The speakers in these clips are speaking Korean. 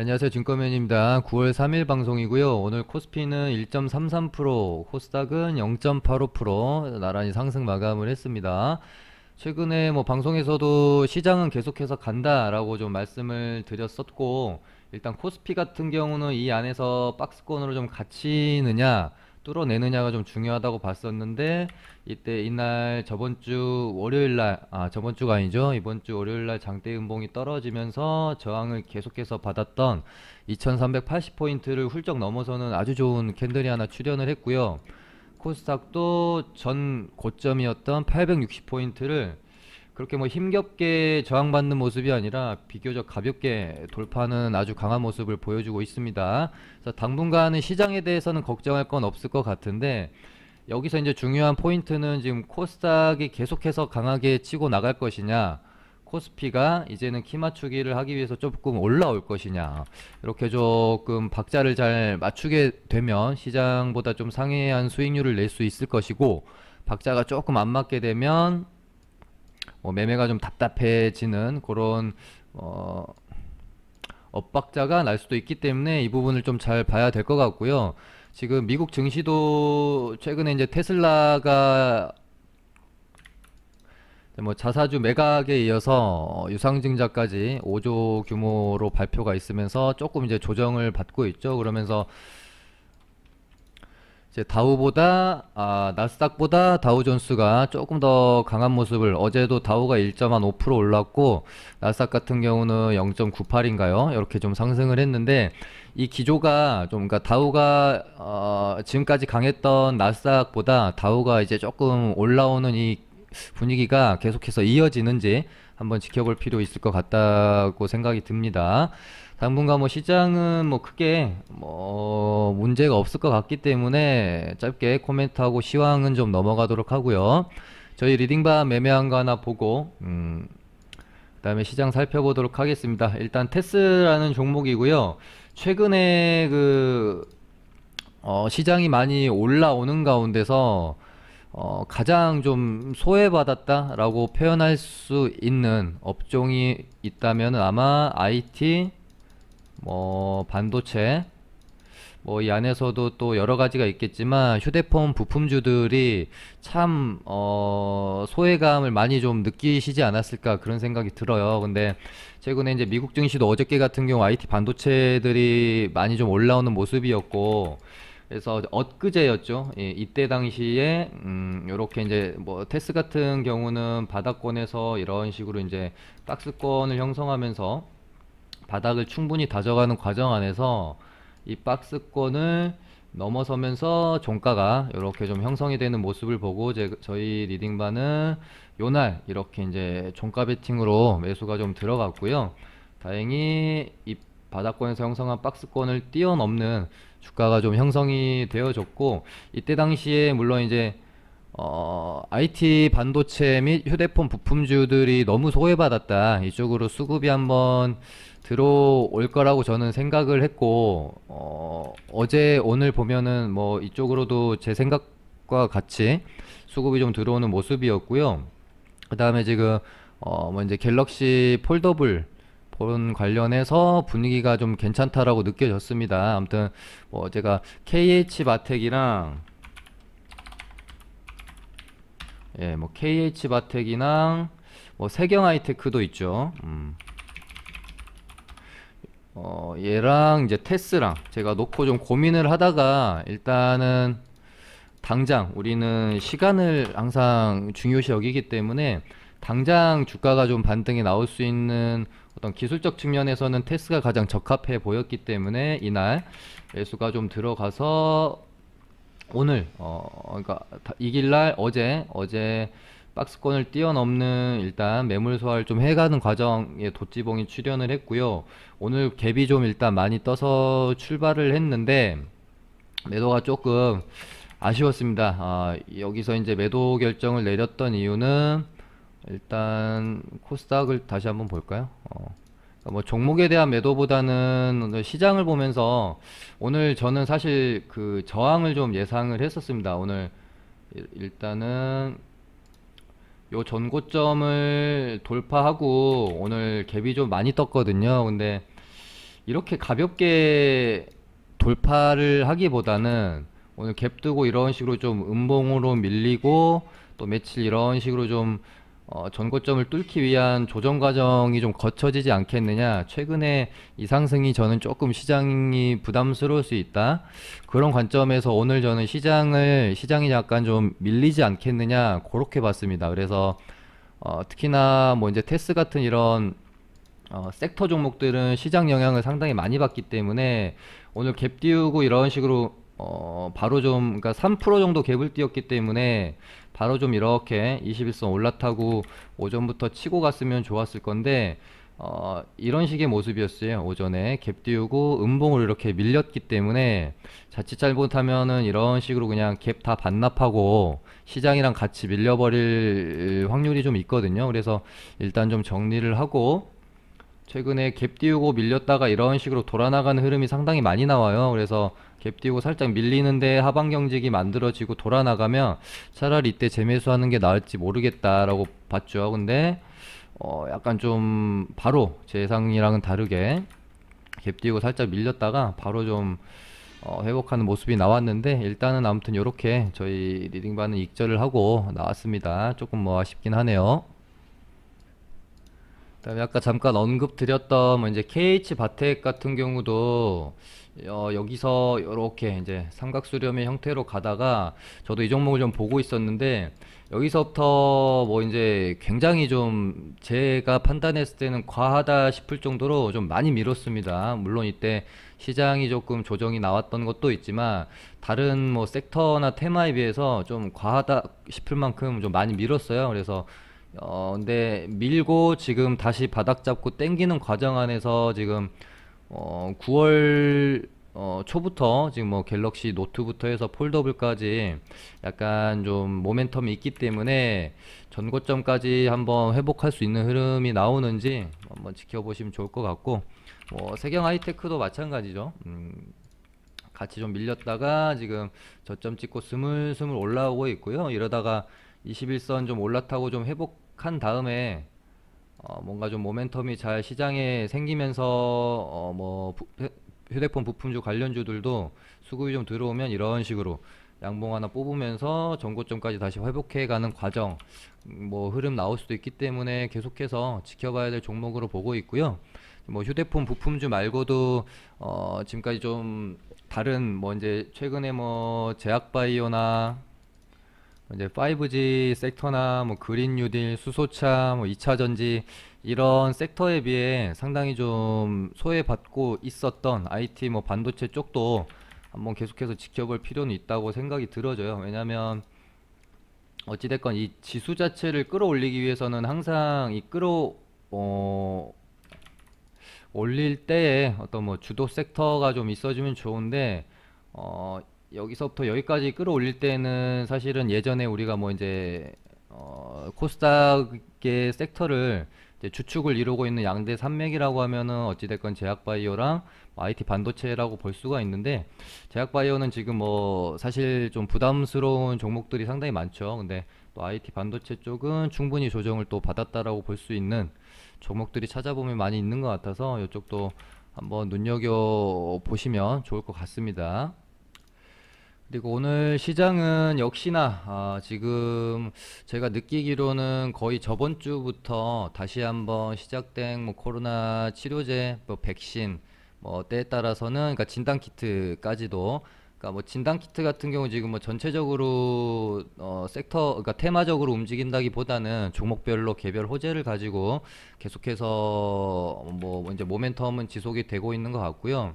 안녕하세요. 증권맨입니다. 9월 3일 방송이고요. 오늘 코스피는 1.33%, 코스닥은 0.85% 나란히 상승 마감을 했습니다. 최근에 뭐 방송에서도 시장은 계속해서 간다라고 좀 말씀을 드렸었고, 일단 코스피 같은 경우는 이 안에서 박스권으로 좀 갇히느냐 뚫어내느냐가 좀 중요하다고 봤었는데, 이때 이날 저번주 월요일날, 저번주가 아니죠, 이번주 월요일날 장대 음봉이 떨어지면서 저항을 계속해서 받았던 2380포인트를 훌쩍 넘어서는 아주 좋은 캔들이 하나 출현을 했고요. 코스닥도 전 고점이었던 860포인트를 그렇게 뭐 힘겹게 저항받는 모습이 아니라 비교적 가볍게 돌파하는 아주 강한 모습을 보여주고 있습니다. 그래서 당분간은 시장에 대해서는 걱정할 건 없을 것 같은데, 여기서 이제 중요한 포인트는 지금 코스닥이 계속해서 강하게 치고 나갈 것이냐, 코스피가 이제는 키 맞추기를 하기 위해서 조금 올라올 것이냐, 이렇게 조금 박자를 잘 맞추게 되면 시장보다 좀 상회한 수익률을 낼 수 있을 것이고, 박자가 조금 안 맞게 되면 매매가 좀 답답해지는 그런 어, 엇박자가 날 수도 있기 때문에 이 부분을 좀 잘 봐야 될 것 같고요. 지금 미국 증시도 최근에 이제 테슬라가 뭐 자사주 매각에 이어서 유상증자까지 5조 규모로 발표가 있으면서 조금 이제 조정을 받고 있죠. 그러면서 이제 나스닥보다 다우존스가 조금 더 강한 모습을, 어제도 다우가 1.5% 올랐고 나스닥 같은 경우는 0.98인가요? 이렇게 좀 상승을 했는데, 이 기조가 좀, 그러니까 다우가 지금까지 강했던 나스닥보다 다우가 이제 조금 올라오는 이 분위기가 계속해서 이어지는지 한번 지켜볼 필요 있을 것 같다고 생각이 듭니다. 당분간 뭐 시장은 뭐 크게 뭐 문제가 없을 것 같기 때문에 짧게 코멘트하고 시황은 좀 넘어가도록 하고요. 저희 리딩바 매매한 거 하나 보고 그다음에 시장 살펴보도록 하겠습니다. 일단 테스라는 종목이고요. 최근에 시장이 많이 올라오는 가운데서 가장 좀 소외받았다라고 표현할 수 있는 업종이 있다면 아마 IT, 반도체, 이 안에서도 또 여러 가지가 있겠지만 휴대폰 부품주들이 참 소외감을 많이 좀 느끼시지 않았을까 그런 생각이 들어요. 근데 최근에 이제 미국 증시도 어저께 같은 경우 IT 반도체들이 많이 좀 올라오는 모습이었고, 그래서 엊그제였죠. 예, 이때 당시에 요렇게 이제 뭐 테스 같은 경우는 바닥권에서 이런 식으로 이제 박스권을 형성하면서 바닥을 충분히 다져가는 과정 안에서 이 박스권을 넘어서면서 종가가 이렇게 좀 형성이 되는 모습을 보고 저희 리딩바는 요날 이렇게 이제 종가 베팅으로 매수가 좀 들어갔고요. 다행히 이 바닥권에서 형성한 박스권을 뛰어넘는 주가가 좀 형성이 되어졌고, 이때 당시에 물론 이제 IT 반도체 및 휴대폰 부품주들이 너무 소외받았다, 이쪽으로 수급이 한번 들어올 거라고 저는 생각을 했고, 어제 오늘 보면은 뭐 이쪽으로도 제 생각과 같이 수급이 좀 들어오는 모습이었고요. 그 다음에 지금 뭐 이제 갤럭시 폴더블 폰 관련해서 분위기가 좀 괜찮다라고 느껴졌습니다. 아무튼 뭐 제가 KH 바텍이랑 뭐 KH 바텍이랑 뭐 세경 하이테크도 있죠. 얘랑 이제 테스랑 제가 놓고 좀 고민을 하다가, 일단은 당장 우리는 시간을 항상 중요시 여기기 때문에 당장 주가가 좀 반등이 나올 수 있는 어떤 기술적 측면에서는 테스가 가장 적합해 보였기 때문에 이날 매수가 좀 들어가서 오늘 그러니까 이길날 어제 박스권을 뛰어넘는 일단 매물 소화를 좀 해가는 과정에 도찌봉이 출현을 했고요. 오늘 갭이 좀 일단 많이 떠서 출발을 했는데 매도가 조금 아쉬웠습니다. 여기서 이제 매도 결정을 내렸던 이유는, 일단 코스닥을 다시 한번 볼까요? 그러니까 뭐 종목에 대한 매도보다는 시장을 보면서 오늘 저는 사실 그 저항을 좀 예상을 했었습니다. 오늘 일단은 요 전고점을 돌파하고 오늘 갭이 좀 많이 떴거든요. 근데 이렇게 가볍게 돌파를 하기보다는 오늘 갭 두고 이런 식으로 좀 음봉으로 밀리고 또 며칠 이런 식으로 좀 전고점을 뚫기 위한 조정 과정이 좀 거쳐지지 않겠느냐. 최근에 이 상승이 저는 조금 시장이 부담스러울 수 있다. 그런 관점에서 오늘 저는 시장이 약간 좀 밀리지 않겠느냐. 그렇게 봤습니다. 그래서 특히나 뭐 이제 테스 같은 이런 섹터 종목들은 시장 영향을 상당히 많이 받기 때문에 오늘 갭 띄우고 이런 식으로 바로 좀 그러니까 3% 정도 갭을 띄웠기 때문에 바로 좀 이렇게 21선 올라타고 오전부터 치고 갔으면 좋았을 건데 이런 식의 모습이었어요. 오전에 갭 띄우고 음봉을 이렇게 밀렸기 때문에 자칫 잘못하면은 이런 식으로 그냥 갭 다 반납하고 시장이랑 같이 밀려버릴 확률이 좀 있거든요. 그래서 일단 좀 정리를 하고 최근에 갭 띄우고 밀렸다가 이런 식으로 돌아나가는 흐름이 상당히 많이 나와요. 그래서 갭 띄우고 살짝 밀리는데 하방 경직이 만들어지고 돌아나가면 차라리 이때 재매수하는 게 나을지 모르겠다라고 봤죠. 근데 약간 좀 바로 제 예상이랑은 다르게 갭 띄우고 살짝 밀렸다가 바로 좀 회복하는 모습이 나왔는데 일단은 아무튼 요렇게 저희 리딩반은 익절을 하고 나왔습니다. 조금 뭐 아쉽긴 하네요. 그다음에 아까 잠깐 언급 드렸던 뭐 이제 KH 바텍 같은 경우도 여기서 이렇게 이제 삼각수렴의 형태로 가다가 저도 이 종목을 좀 보고 있었는데 여기서부터 뭐 이제 굉장히 좀 제가 판단했을 때는 과하다 싶을 정도로 좀 많이 밀었습니다. 물론 이때 시장이 조금 조정이 나왔던 것도 있지만 다른 뭐 섹터나 테마에 비해서 좀 과하다 싶을 만큼 좀 많이 밀었어요. 그래서 근데 밀고 지금 다시 바닥 잡고 땡기는 과정 안에서 지금 9월 초부터 지금 뭐 갤럭시 노트부터 해서 폴더블까지 약간 좀 모멘텀이 있기 때문에 전고점까지 한번 회복할 수 있는 흐름이 나오는지 한번 지켜보시면 좋을 것 같고 뭐 세경 하이테크도 마찬가지죠. 같이 좀 밀렸다가 지금 저점 찍고 스물스물 올라오고 있고요. 이러다가 21선 좀 올라타고 좀 회복한 다음에 뭔가 좀 모멘텀이 잘 시장에 생기면서 뭐 휴대폰 부품주 관련주들도 수급이 좀 들어오면 이런 식으로 양봉 하나 뽑으면서 전고점까지 다시 회복해가는 과정 뭐 흐름 나올 수도 있기 때문에 계속해서 지켜봐야 될 종목으로 보고 있고요. 뭐 휴대폰 부품주 말고도 지금까지 좀 다른 뭐 이제 최근에 뭐 제약바이오나 이제 5G 섹터나 뭐 그린 뉴딜, 수소차, 뭐 2차 전지 이런 섹터에 비해 상당히 좀 소외받고 있었던 IT 뭐 반도체 쪽도 한번 계속해서 지켜볼 필요는 있다고 생각이 들어져요. 왜냐면 어찌됐건 이 지수 자체를 끌어올리기 위해서는 항상 이 올릴 때에 어떤 뭐 주도 섹터가 좀 있어주면 좋은데 어, 여기서부터 여기까지 끌어올릴 때는 사실은 예전에 우리가 뭐 이제 코스닥의 섹터를 이제 주축을 이루고 있는 양대 산맥이라고 하면은 어찌됐건 제약바이오랑 IT 반도체라고 볼 수가 있는데 제약바이오는 지금 뭐 사실 좀 부담스러운 종목들이 상당히 많죠. 근데 또 IT 반도체 쪽은 충분히 조정을 또 받았다라고 볼 수 있는 종목들이 찾아보면 많이 있는 것 같아서 이쪽도 한번 눈여겨 보시면 좋을 것 같습니다. 그리고 오늘 시장은 역시나 지금 제가 느끼기로는 거의 저번 주부터 다시 한번 시작된 뭐 코로나 치료제, 뭐 백신, 뭐 때에 따라서는 그러니까 진단 키트까지도 그러니까 뭐 진단 키트 같은 경우 지금 뭐 전체적으로 섹터 그러니까 테마적으로 움직인다기보다는 종목별로 개별 호재를 가지고 계속해서 뭐 이제 모멘텀은 지속이 되고 있는 것 같고요.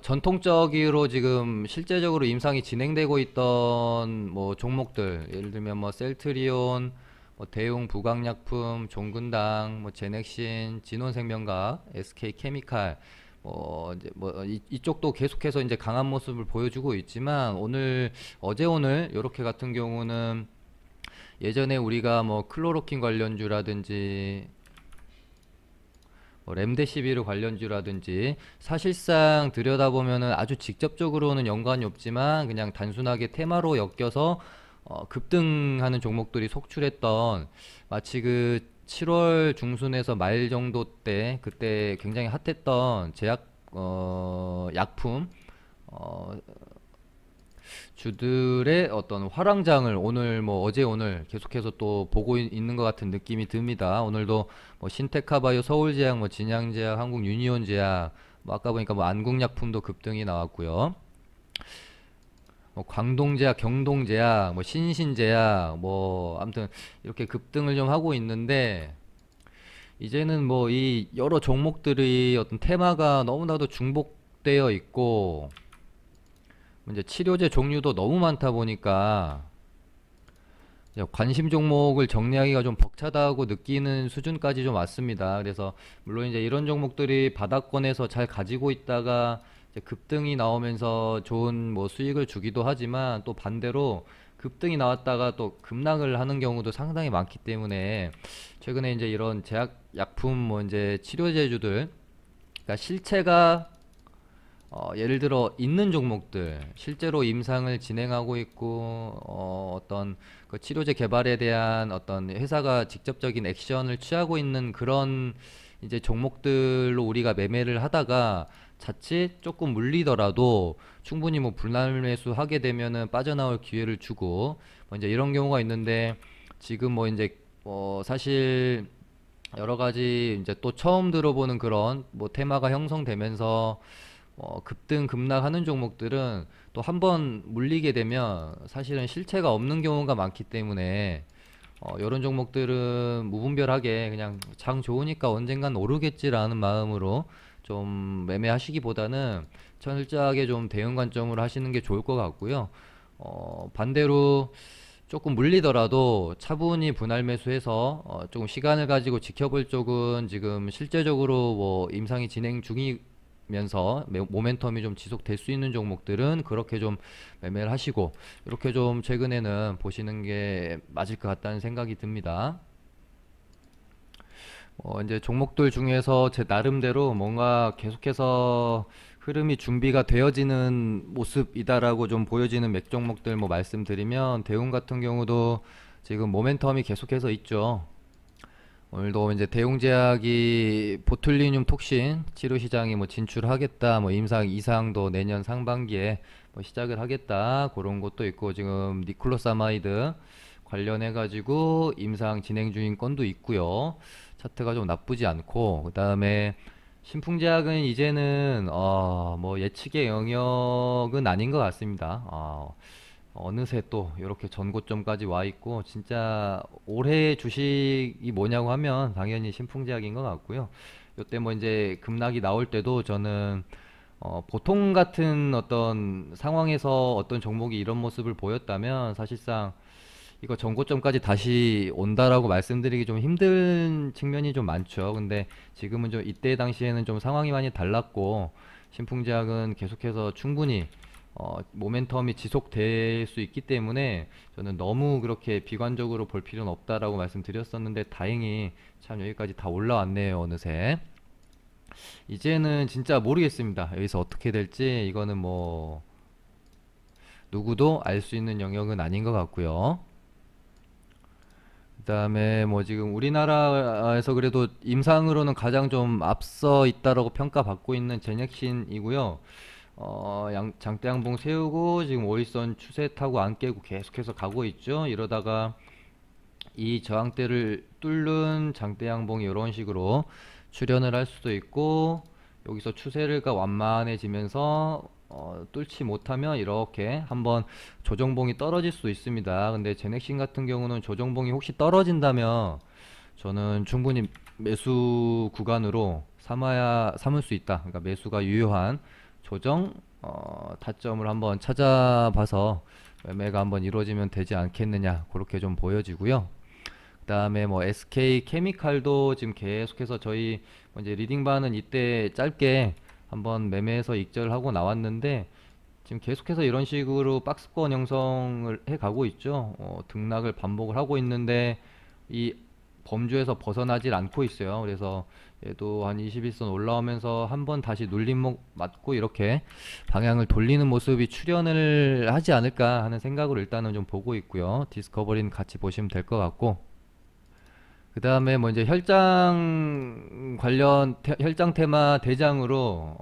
전통적으로 지금 실제적으로 임상이 진행되고 있던 뭐 종목들 예를 들면 뭐 셀트리온, 뭐 대웅 부강약품, 종근당, 뭐 제넥신, 진원생명과학, SK케미칼 뭐 이제 뭐 이쪽도 계속해서 이제 강한 모습을 보여주고 있지만 어제 오늘 요렇게 같은 경우는 예전에 우리가 뭐 클로로킨 관련주라든지 뭐 렘데시비르 관련주라든지 사실상 들여다보면은 아주 직접적으로는 연관이 없지만 그냥 단순하게 테마로 엮여서 급등하는 종목들이 속출했던 마치 그 7월 중순에서 말 정도 때 그때 굉장히 핫했던 제약 약품 어, 주들의 어떤 화랑장을 오늘 뭐 어제 오늘 계속해서 또 보고 있는 것 같은 느낌이 듭니다. 오늘도 뭐 신테카바이오 서울제약, 뭐 진양제약, 한국유니온제약, 뭐 아까 보니까 뭐 안국약품도 급등이 나왔고요. 뭐 광동제약, 경동제약, 뭐 신신제약, 뭐 아무튼 이렇게 급등을 좀 하고 있는데 이제는 뭐 이 여러 종목들이 어떤 테마가 너무나도 중복되어 있고 이제 치료제 종류도 너무 많다 보니까 이제 관심 종목을 정리하기가 좀 벅차다고 느끼는 수준까지 좀 왔습니다. 그래서 물론 이제 이런 종목들이 바닥권에서 잘 가지고 있다가 이제 급등이 나오면서 좋은 뭐 수익을 주기도 하지만 또 반대로 급등이 나왔다가 또 급락을 하는 경우도 상당히 많기 때문에 최근에 이제 이런 제약 약품 뭐 이제 치료제주들 그러니까 실체가 예를 들어 있는 종목들 실제로 임상을 진행하고 있고 어떤 그 치료제 개발에 대한 어떤 회사가 직접적인 액션을 취하고 있는 그런 이제 종목들로 우리가 매매를 하다가 자칫 조금 물리더라도 충분히 뭐 분할 매수하게 되면은 빠져나올 기회를 주고 뭐 이제 이런 경우가 있는데 지금 뭐 이제 사실 여러 가지 이제 또 처음 들어보는 그런 뭐 테마가 형성되면서 급등 급락하는 종목들은 또 한번 물리게 되면 사실은 실체가 없는 경우가 많기 때문에 이런 종목들은 무분별하게 그냥 장 좋으니까 언젠간 오르겠지라는 마음으로 좀 매매하시기보다는 철저하게 좀 대응 관점으로 하시는 게 좋을 것 같고요. 반대로 조금 물리더라도 차분히 분할 매수해서 조금 시간을 가지고 지켜볼 쪽은 지금 실제적으로 뭐 임상이 진행 중이면서 모멘텀이 좀 지속될 수 있는 종목들은 그렇게 좀 매매를 하시고 이렇게 좀 최근에는 보시는 게 맞을 것 같다는 생각이 듭니다. 이제 종목들 중에서 제 나름대로 뭔가 계속해서 흐름이 준비가 되어지는 모습이다라고 좀 보여지는 맥 종목들 뭐 말씀드리면 대웅 같은 경우도 지금 모멘텀이 계속해서 있죠. 오늘도 이제 대웅제약이 보툴리늄 톡신 치료 시장에 뭐 진출하겠다, 뭐 임상 이상도 내년 상반기에 뭐 시작을 하겠다 그런 것도 있고 지금 니클로사마이드 관련해 가지고 임상 진행 중인 건도 있고요. 차트가 좀 나쁘지 않고 그다음에 신풍제약은 이제는 뭐 예측의 영역은 아닌 것 같습니다. 어느새 또 이렇게 전고점까지 와 있고 진짜 올해 주식이 뭐냐고 하면 당연히 신풍제약인 것 같고요. 요때 뭐 이제 급락이 나올 때도 저는 보통 같은 어떤 상황에서 어떤 종목이 이런 모습을 보였다면 사실상 이거 전고점까지 다시 온다라고 말씀드리기 좀 힘든 측면이 좀 많죠. 근데 지금은 좀 이때 당시에는 좀 상황이 많이 달랐고 신풍제약은 계속해서 충분히 모멘텀이 지속될 수 있기 때문에 저는 너무 그렇게 비관적으로 볼 필요는 없다라고 말씀드렸었는데 다행히 참 여기까지 다 올라왔네요. 어느새 이제는 진짜 모르겠습니다. 여기서 어떻게 될지 이거는 뭐 누구도 알 수 있는 영역은 아닌 것 같고요. 그다음에 뭐 지금 우리나라에서 그래도 임상으로는 가장 좀 앞서 있다라고 평가받고 있는 제넥신이고요. 장대 양봉 세우고 지금 오일선 추세 타고 안 깨고 계속해서 가고 있죠. 이러다가 이 저항대를 뚫는 장대 양봉이 이런 식으로 출현을 할 수도 있고 여기서 추세가 완만해지면서 뚫지 못하면 이렇게 한번 조정봉이 떨어질 수도 있습니다. 근데 제넥신 같은 경우는 조정봉이 혹시 떨어진다면 저는 충분히 매수 구간으로 삼을 수 있다. 그러니까 매수가 유효한 조정 타점을 한번 찾아봐서 매매가 한번 이루어지면 되지 않겠느냐 그렇게 좀 보여지고요. 그 다음에 뭐 SK 케미칼도 지금 계속해서 저희 이제 리딩반은 이때 짧게 한번 매매해서 익절하고 나왔는데 지금 계속해서 이런 식으로 박스권 형성을 해 가고 있죠. 등락을 반복을 하고 있는데 이 범주에서 벗어나질 않고 있어요. 그래서 얘도 한 21선 올라오면서 한번 다시 눌림목 맞고 이렇게 방향을 돌리는 모습이 출현을 하지 않을까 하는 생각으로 일단은 좀 보고 있고요. 디스커버리는 같이 보시면 될 것 같고 그 다음에 뭐 이제 혈장 관련 혈장 테마 대장으로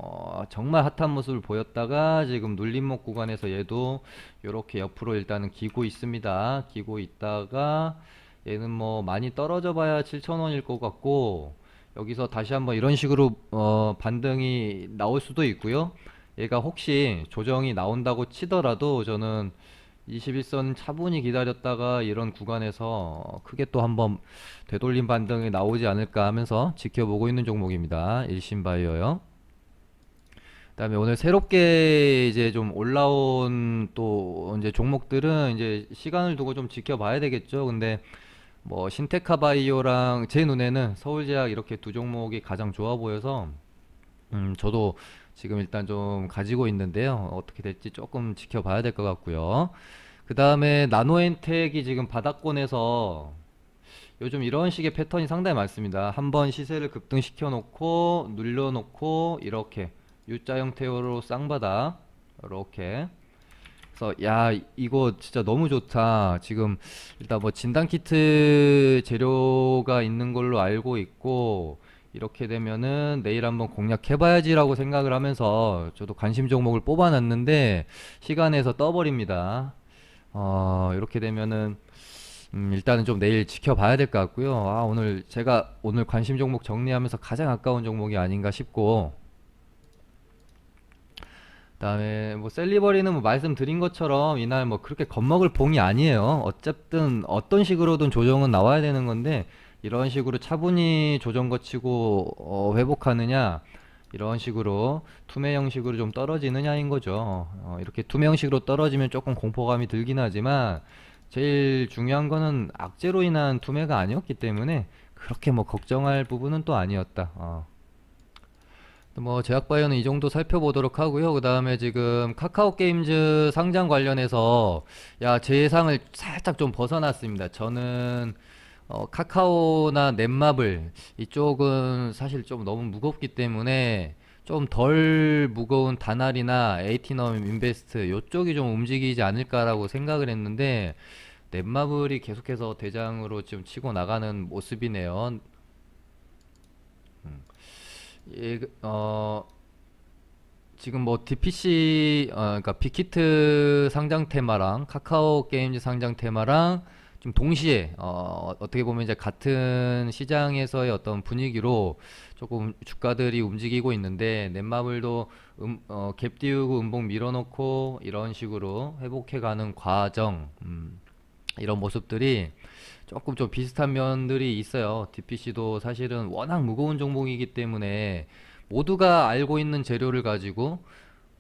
정말 핫한 모습을 보였다가 지금 눌림목 구간에서 얘도 이렇게 옆으로 일단은 기고 있습니다. 기고 있다가 얘는 뭐 많이 떨어져 봐야 7,000원일 것 같고, 여기서 다시 한번 이런 식으로 반등이 나올 수도 있고요. 얘가 혹시 조정이 나온다고 치더라도 저는 21선 차분히 기다렸다가 이런 구간에서 크게 또 한번 되돌림 반등이 나오지 않을까 하면서 지켜보고 있는 종목입니다. 일신바이어요. 그다음에 오늘 새롭게 이제 좀 올라온 또 이제 종목들은 이제 시간을 두고 좀 지켜봐야 되겠죠. 근데 뭐 신테카바이오랑 제 눈에는 서울제약 이렇게 두 종목이 가장 좋아 보여서 저도 지금 일단 좀 가지고 있는데요. 어떻게 될지 조금 지켜봐야 될 것 같고요. 그 다음에 나노엔텍이 지금 바닥권에서 요즘 이런 식의 패턴이 상당히 많습니다. 한번 시세를 급등시켜 놓고 눌러 놓고 이렇게 U자 형태로 쌍바닥 이렇게. 그래서 야 이거 진짜 너무 좋다. 지금 일단 뭐 진단키트 재료가 있는 걸로 알고 있고, 이렇게 되면은 내일 한번 공략해봐야지라고 생각을 하면서 저도 관심 종목을 뽑아놨는데 시간에서 떠버립니다. 이렇게 되면은 일단은 좀 내일 지켜봐야 될 것 같고요. 오늘 제가 오늘 관심 종목 정리하면서 가장 아까운 종목이 아닌가 싶고, 그다음에 뭐 셀리버리는 뭐 말씀드린 것처럼 이날 뭐 그렇게 겁먹을 봉이 아니에요. 어쨌든 어떤 식으로든 조정은 나와야 되는 건데, 이런 식으로 차분히 조정 거치고 회복하느냐, 이런 식으로 투매 형식으로 좀 떨어지느냐인 거죠. 이렇게 투매 형식으로 떨어지면 조금 공포감이 들긴 하지만 제일 중요한 거는 악재로 인한 투매가 아니었기 때문에 그렇게 뭐 걱정할 부분은 또 아니었다. 뭐 제약바이오는 이 정도 살펴보도록 하고요. 그 다음에 지금 카카오 게임즈 상장 관련해서 제 예상을 살짝 좀 벗어났습니다. 저는 카카오나 넷마블 이쪽은 사실 좀 너무 무겁기 때문에 좀 덜 무거운 다날이나 에이티넘 인베스트 이쪽이 좀 움직이지 않을까라고 생각을 했는데, 넷마블이 계속해서 대장으로 지금 치고 나가는 모습이네요. 예, 지금 뭐 DPC, 그러니까 빅히트 상장 테마랑 카카오 게임즈 상장 테마랑 좀 동시에 어떻게 보면 이제 같은 시장에서의 어떤 분위기로 조금 주가들이 움직이고 있는데, 넷마블도 갭 띄우고 음봉 밀어놓고 이런 식으로 회복해가는 과정, 이런 모습들이 조금 좀 비슷한 면들이 있어요. DPC도 사실은 워낙 무거운 종목이기 때문에 모두가 알고 있는 재료를 가지고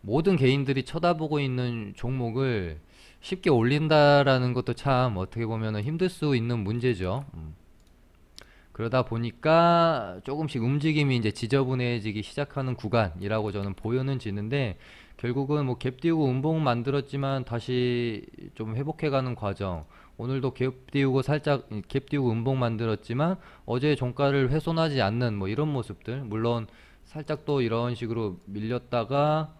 모든 개인들이 쳐다보고 있는 종목을 쉽게 올린다라는 것도 참 어떻게 보면 힘들 수 있는 문제죠. 그러다 보니까 조금씩 움직임이 이제 지저분해지기 시작하는 구간이라고 저는 보여는 지는데, 결국은 뭐 갭 띄우고 음봉 만들었지만 다시 좀 회복해가는 과정. 오늘도 갭 띄우고 살짝 갭 띄우고 음봉 만들었지만 어제 종가를 훼손하지 않는 뭐 이런 모습들. 물론 살짝 또 이런 식으로 밀렸다가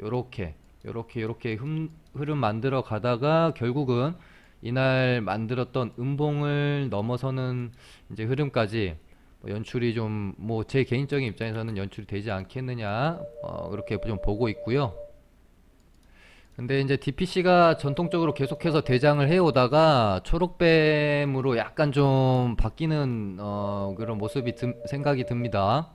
요렇게 요렇게 흐름 만들어 가다가 결국은 이날 만들었던 음봉을 넘어서는 이제 흐름까지 뭐 연출이 좀 뭐 제 개인적인 입장에서는 연출이 되지 않겠느냐, 그렇게 좀 보고 있고요. 근데 이제 DPC가 전통적으로 계속해서 대장을 해오다가 초록뱀으로 약간 좀 바뀌는 그런 모습이 생각이 듭니다.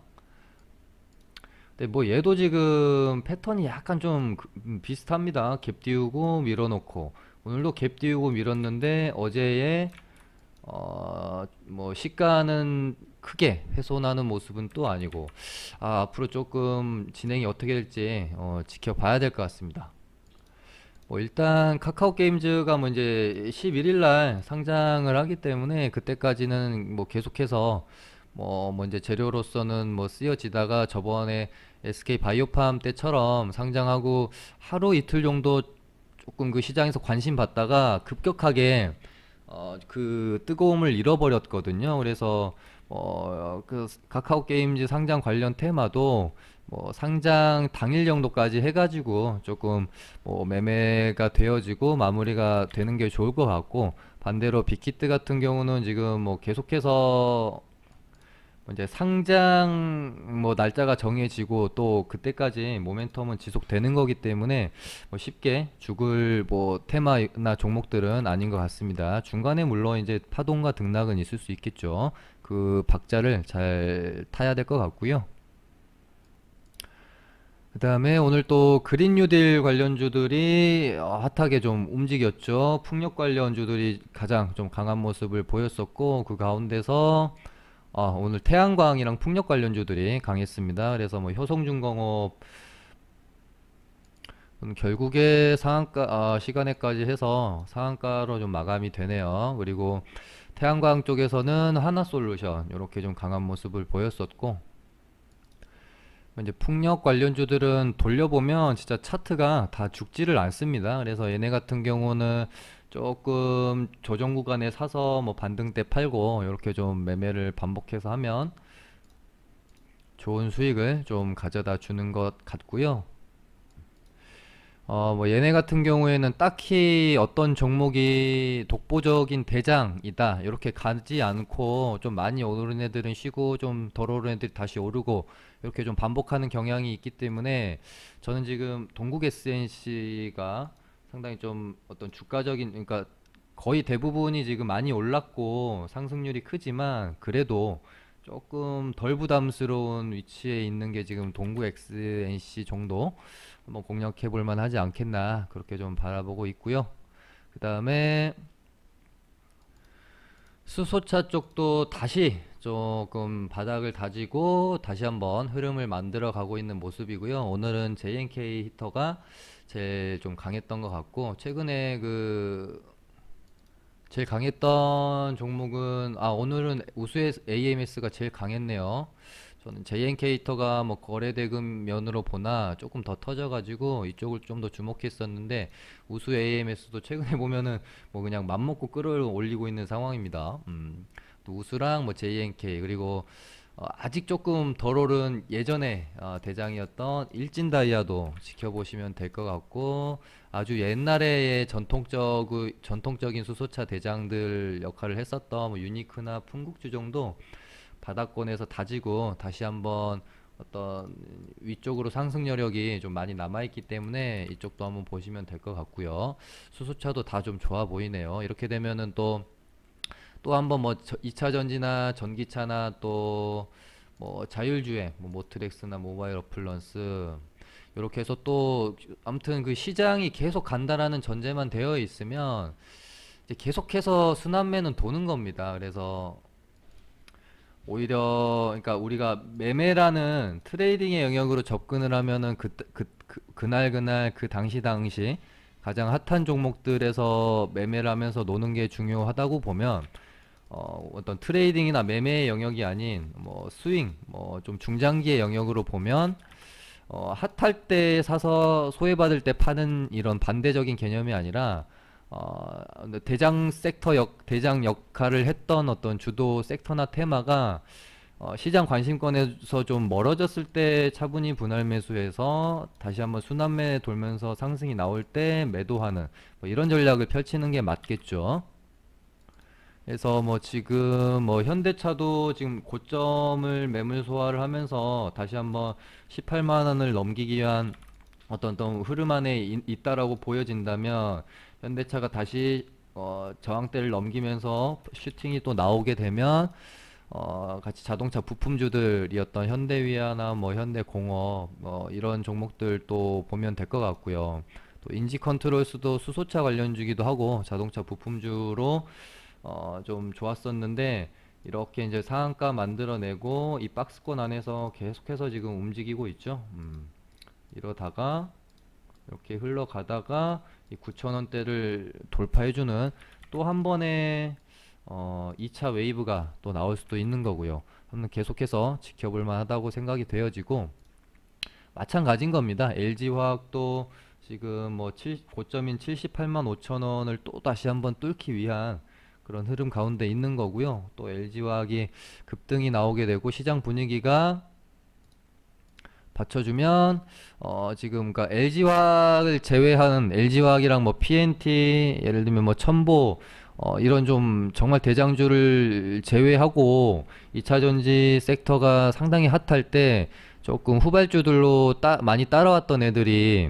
근데 뭐 얘도 지금 패턴이 약간 좀 비슷합니다. 갭 띄우고 밀어놓고, 오늘도 갭 띄우고 밀었는데 어제의 뭐 시가는 크게 훼손하는 모습은 또 아니고, 앞으로 조금 진행이 어떻게 될지 지켜봐야 될 것 같습니다. 뭐 일단 카카오 게임즈가 뭐 이제 11일 날 상장을 하기 때문에 그때까지는 뭐 계속해서 뭐 이제 재료로서는 뭐 쓰여지다가 저번에 SK 바이오팜 때처럼 상장하고 하루 이틀 정도 조금 그 시장에서 관심 받다가 급격하게 그 뜨거움을 잃어버렸거든요. 그래서 그 카카오 게임즈 상장 관련 테마도 뭐 상장 당일 정도까지 해가지고 조금 뭐 매매가 되어지고 마무리가 되는 게 좋을 것 같고, 반대로 빅히트 같은 경우는 지금 뭐 계속해서 이제 상장 뭐 날짜가 정해지고 또 그때까지 모멘텀은 지속되는 거기 때문에 뭐 쉽게 죽을 뭐 테마나 종목들은 아닌 것 같습니다. 중간에 물론 이제 파동과 등락은 있을 수 있겠죠. 그 박자를 잘 타야 될 것 같고요. 그 다음에 오늘 또 그린 뉴딜 관련주들이 핫하게 좀 움직였죠. 풍력 관련주들이 가장 좀 강한 모습을 보였었고, 그 가운데서 오늘 태양광이랑 풍력 관련주들이 강했습니다. 그래서 뭐 효성중공업 결국에 상한가 시간에까지 해서 상한가로 좀 마감이 되네요. 그리고 태양광 쪽에서는 하나솔루션 이렇게 좀 강한 모습을 보였었고, 이제 풍력 관련주들은 돌려보면 진짜 차트가 다 죽지를 않습니다. 그래서 얘네 같은 경우는 조금 조정 구간에 사서 뭐 반등 때 팔고 이렇게 좀 매매를 반복해서 하면 좋은 수익을 좀 가져다 주는 것 같고요. 뭐 얘네 같은 경우에는 딱히 어떤 종목이 독보적인 대장이다 이렇게 가지 않고, 좀 많이 오른 애들은 쉬고 좀 덜 오른 애들이 다시 오르고 이렇게 좀 반복하는 경향이 있기 때문에, 저는 지금 동국 SNC가 상당히 좀 어떤 주가적인, 그러니까 거의 대부분이 지금 많이 올랐고 상승률이 크지만 그래도 조금 덜 부담스러운 위치에 있는 게 지금 동구 XNC 정도 한번 공략해 볼 만하지 않겠나, 그렇게 좀 바라보고 있고요. 그 다음에 수소차 쪽도 다시 조금 바닥을 다지고 다시 한번 흐름을 만들어 가고 있는 모습이고요. 오늘은 JNK 히터가 제일 좀 강했던 것 같고, 최근에 그 제일 강했던 종목은, 오늘은 우수의 AMS가 제일 강했네요. 저는 JNK터가 뭐 거래 대금 면으로 보나 조금 더 터져가지고 이쪽을 좀 더 주목했었는데, 우수 AMS도 최근에 보면은 뭐 그냥 맘먹고 끌어올리고 있는 상황입니다. 또 우수랑 뭐 JNK, 그리고 아직 조금 덜 오른 예전에 대장이었던 일진다이아도 지켜보시면 될 것 같고, 아주 옛날에 전통적인 수소차 대장들 역할을 했었던 뭐 유니크나 풍국주 정도 바닥권에서 다지고 다시 한번 어떤 위쪽으로 상승 여력이 좀 많이 남아있기 때문에 이쪽도 한번 보시면 될 것 같고요. 수소차도 다 좀 좋아 보이네요. 이렇게 되면은 또 한번 뭐 2차 전지나 전기차나 또 뭐 자율주행, 뭐 모트렉스나 모바일 어플런스 이렇게 해서 또 아무튼 그 시장이 계속 간다라는 전제만 되어 있으면 이제 계속해서 순환매는 도는 겁니다. 그래서 오히려 그러니까 우리가 매매라는 트레이딩의 영역으로 접근을 하면은 그날 그날 그 당시 가장 핫한 종목들에서 매매를 하면서 노는 게 중요하다고 보면, 어떤 트레이딩이나 매매의 영역이 아닌 뭐 스윙, 뭐 좀 중장기의 영역으로 보면 핫할 때 사서 소외받을 때 파는 이런 반대적인 개념이 아니라, 대장 역할을 했던 어떤 주도 섹터나 테마가 시장 관심권에서 좀 멀어졌을 때 차분히 분할 매수해서 다시 한번 순환매 돌면서 상승이 나올 때 매도하는 뭐 이런 전략을 펼치는 게 맞겠죠. 그래서 뭐 지금 뭐 현대차도 지금 고점을 매물 소화를 하면서 다시 한번 18만 원을 넘기기 위한 어떤 흐름 안에 있다라고 보여진다면, 현대차가 다시 저항대를 넘기면서 슈팅이 또 나오게 되면 같이 자동차 부품주들이었던 현대위아나 뭐 현대공업 이런 종목들 또 보면 될 것 같고요. 또 인지컨트롤스도 수소차 관련주기도 하고 자동차 부품주로 좀 좋았었는데, 이렇게 이제 상한가 만들어내고 이 박스권 안에서 계속해서 지금 움직이고 있죠. 이러다가 이렇게 흘러가다가 이 9,000원대를 돌파해주는 또 한 번의 2차 웨이브가 또 나올 수도 있는 거고요. 한번 계속해서 지켜볼 만하다고 생각이 되어지고, 마찬가지인 겁니다. LG화학도 지금 뭐 고점인 78만 5천 원을 또 다시 한번 뚫기 위한 그런 흐름 가운데 있는 거고요. 또 LG화학이 급등이 나오게 되고 시장 분위기가 받쳐주면 지금 그러니까 LG화학을 제외한 LG화학이랑 뭐 PNT 예를 들면 뭐 첨보 이런 좀 정말 대장주를 제외하고 2차전지 섹터가 상당히 핫할 때 조금 후발주들로 많이 따라왔던 애들이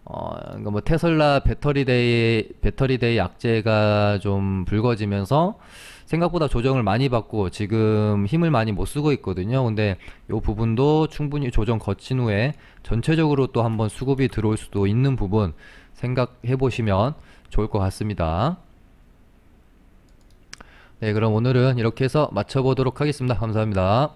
그러니까 뭐 테슬라 배터리데이 약재가 좀 불거지면서 생각보다 조정을 많이 받고 지금 힘을 많이 못 쓰고 있거든요. 근데 이 부분도 충분히 조정 거친 후에 전체적으로 또 한번 수급이 들어올 수도 있는 부분 생각해 보시면 좋을 것 같습니다. 네, 그럼 오늘은 이렇게 해서 마쳐보도록 하겠습니다. 감사합니다.